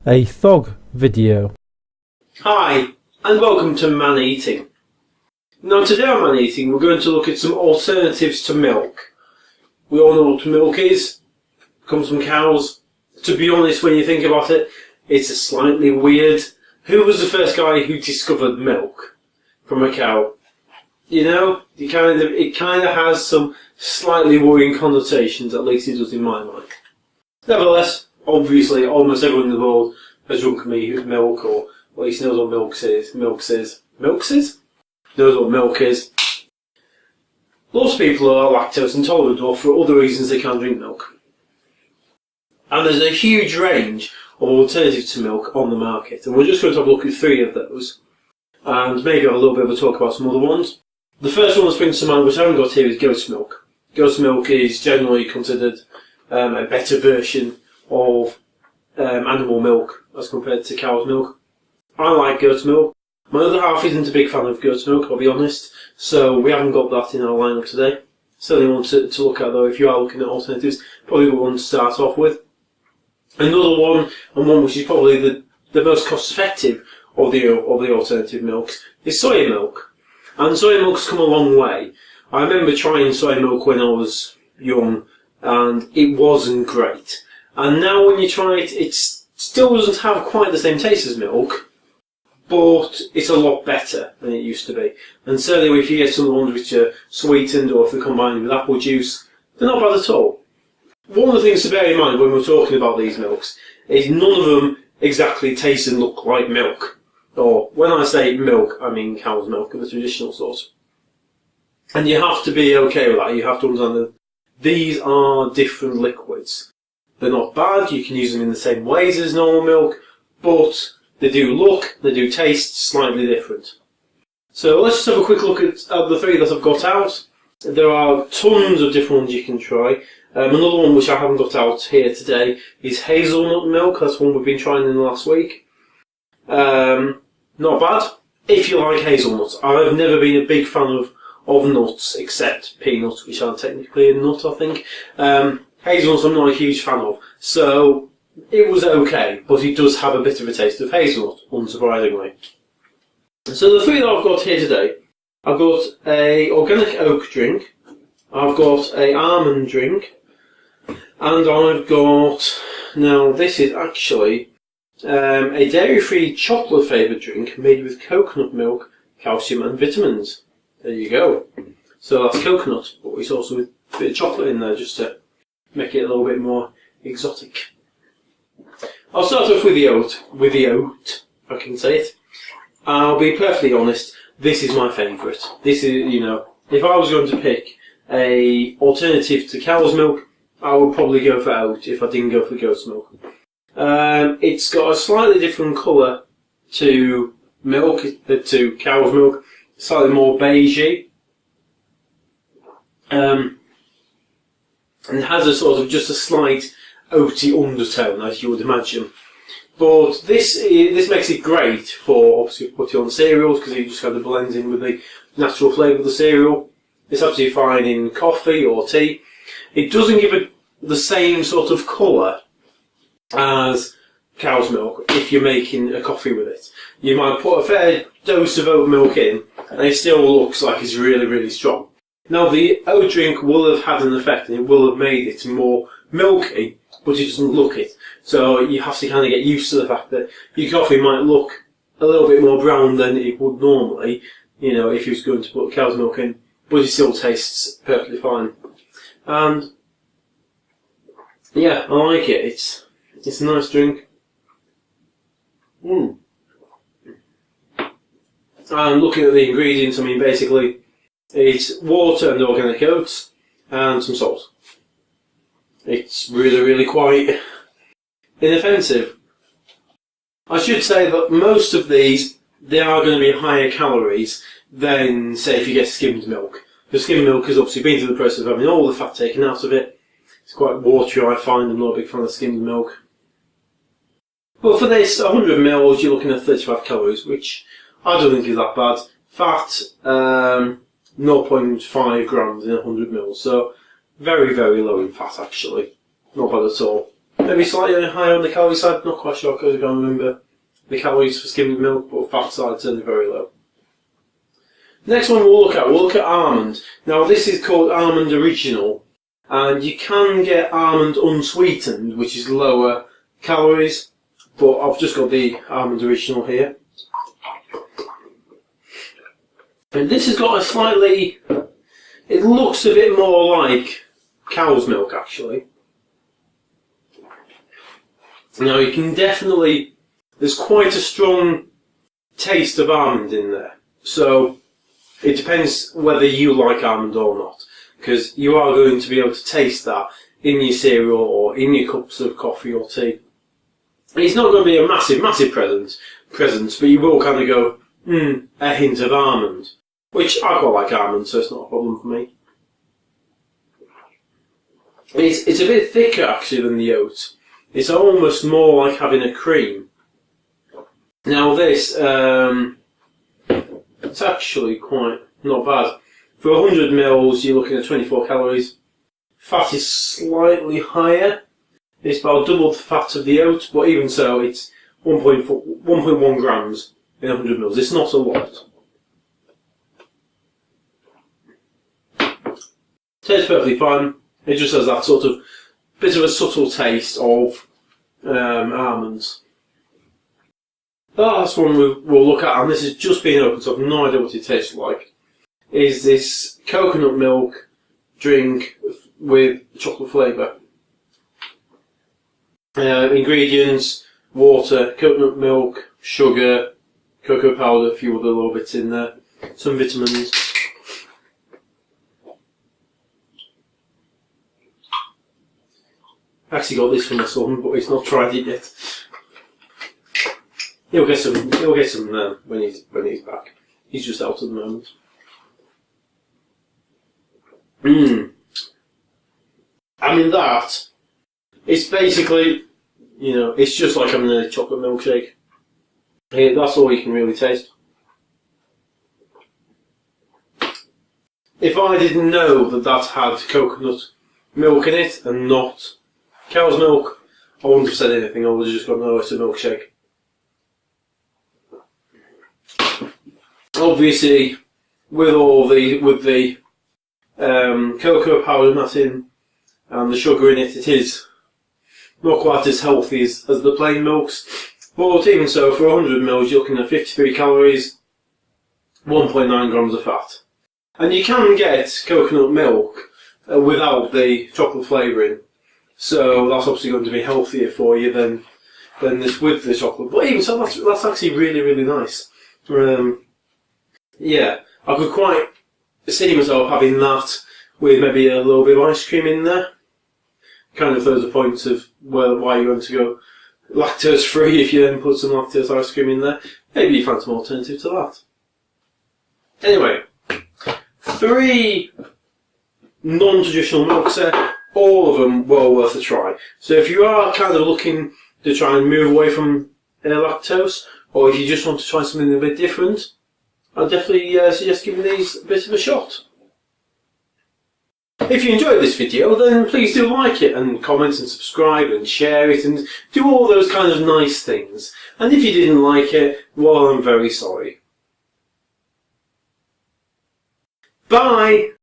a thog video. Hi, and welcome to Man-Eating. Now today on Man-Eating we're going to look at some alternatives to milk. We all know what milk is. It comes from cows. To be honest, when you think about it, it's a slightly weird. Who was the first guy who discovered milk from a cow? You know, it kind of has some slightly worrying connotations, at least it does in my mind. Nevertheless, obviously, almost everyone in the world has drunk milk, or at least knows what milk is. Knows what milk is. Lots of people are lactose intolerant, or for other reasons they can't drink milk. And there's a huge range of alternatives to milk on the market, and we're just going to have a look at 3 of those, and maybe have a little bit of a talk about some other ones. The first one that springs to mind, which I haven't got here, is goat's milk. Goat's milk is generally considered a better version of animal milk as compared to cow's milk. I like goat's milk. My other half isn't a big fan of goat's milk, I'll be honest, so we haven't got that in our lineup today. Certainly one to look at though, if you are looking at alternatives, probably one to start off with. Another one, and one which is probably the most cost effective of the alternative milks, is soya milk. And soya milk's come a long way. I remember trying soya milk when I was young, and it wasn't great. And now when you try it, it still doesn't have quite the same taste as milk, but it's a lot better than it used to be. And certainly if you get some of the ones which are sweetened, or if they're combined with apple juice, they're not bad at all. One of the things to bear in mind when we're talking about these milks is none of them exactly taste and look like milk. Or when I say milk, I mean cow's milk, the traditional sort. And you have to be okay with that. You have to understand that these are different liquids. They're not bad, you can use them in the same ways as normal milk, but they do look, they do taste slightly different. So let's just have a quick look at the 3 that I've got out. There are tons of different ones you can try. Another one which I haven't got out here today is hazelnut milk. That's one we've been trying in the last week. Not bad, if you like hazelnuts. I've never been a big fan of nuts, except peanuts, which are technically a nut, I think. Hazelnuts I'm not a huge fan of, so it was okay, but it does have a bit of a taste of hazelnut, unsurprisingly. So the 3 that I've got here today, I've got a organic oat drink, I've got a almond drink, and I've got, now this is actually a dairy-free chocolate flavoured drink made with coconut milk, calcium and vitamins. There you go. So that's coconut, but it's also with a bit of chocolate in there just to make it a little bit more exotic. I'll start off with the oat, if I can say it. I'll be perfectly honest, this is my favourite. This is, you know, if I was going to pick a alternative to cow's milk, I would probably go for oat if I didn't go for goat's milk. It's got a slightly different colour to milk, to cow's milk, slightly more beigey. And it has a sort of just a slight oaty undertone, as you would imagine. But this makes it great for obviously putting on cereals, because it just kind of blends in with the natural flavour of the cereal. It's absolutely fine in coffee or tea. It doesn't give it the same sort of colour as cow's milk if you're making a coffee with it. You might put a fair dose of oat milk in, and it still looks like it's really, really strong. Now the oat drink will have had an effect, and it will have made it more milky, but it doesn't look it. So you have to kind of get used to the fact that your coffee might look a little bit more brown than it would normally, you know, if you was going to put cow's milk in, but it still tastes perfectly fine. And yeah, I like it. It's a nice drink. And looking at the ingredients, I mean, basically, it's water and organic oats and some salt. It's really, really quite inoffensive. I should say that most of these, they are going to be higher calories than, say, if you get skimmed milk. Because skimmed milk has obviously been through the process of having all the fat taken out of it. It's quite watery, I find. I'm not a big fan of skimmed milk. But for this, 100 ml, you're looking at 35 calories, which I don't think is that bad. Fat, 0.5 grams in 100 ml, so very, very low in fat actually. Not bad at all. maybe slightly higher on the calorie side, not quite sure because I can't remember the calories for skimmed milk, but fat side certainly very low. Next one we'll look at almond. Now this is called almond original, and you can get almond unsweetened, which is lower calories, but I've just got the almond original here. And this has got a slightly, it looks a bit more like cow's milk actually. Now you can definitely, there's quite a strong taste of almond in there. So it depends whether you like almond or not, because you are going to be able to taste that in your cereal or in your cups of coffee or tea. It's not going to be a massive presence, but you will kind of go, a hint of almond. Which I quite like almonds, so it's not a problem for me. It's a bit thicker actually than the oat. It's almost more like having a cream. Now this, it's actually quite not bad. For 100 mils, you're looking at 24 calories. Fat is slightly higher. It's about double the fat of the oat, but even so, it's 1.1 grams in 100 mils. It's not a lot. Tastes perfectly fine. It just has that sort of bit of a subtle taste of almonds. The last one we'll look at, and this has just been opened, so I've no idea what it tastes like, is this coconut milk drink with chocolate flavour. Ingredients: water, coconut milk, sugar, cocoa powder, a few other little bits in there, some vitamins. I actually got this from my son, but he's not tried it yet. He'll get some when he's back. He's just out at the moment. I mean that, it's basically, it's just like having a chocolate milkshake. That's all you can really taste. If I didn't know that had coconut milk in it and not cow's milk, I wouldn't have said anything. I would have just gone, no, it's a milkshake. Obviously, with the cocoa powder nut in and the sugar in it, it is not quite as healthy as the plain milks. But even so, for 100 mils, you're looking at 53 calories, 1.9 grams of fat. And you can get coconut milk without the chocolate flavouring. So that's obviously going to be healthier for you than this with the chocolate. But even so, that's actually really, really nice. Yeah, I could quite see myself having that with maybe a little bit of ice cream in there. Kind of those are points of why you want to go lactose free if you then put some lactose ice cream in there. Maybe you find some alternative to that. Anyway, 3 non-traditional milks there. All of them well worth a try. So if you are kind of looking to try and move away from lactose, or if you just want to try something a bit different, I'd definitely suggest giving these a bit of a shot. If you enjoyed this video, then please do like it and comment and subscribe and share it and do all those kind of nice things. And if you didn't like it, well, I'm very sorry. Bye!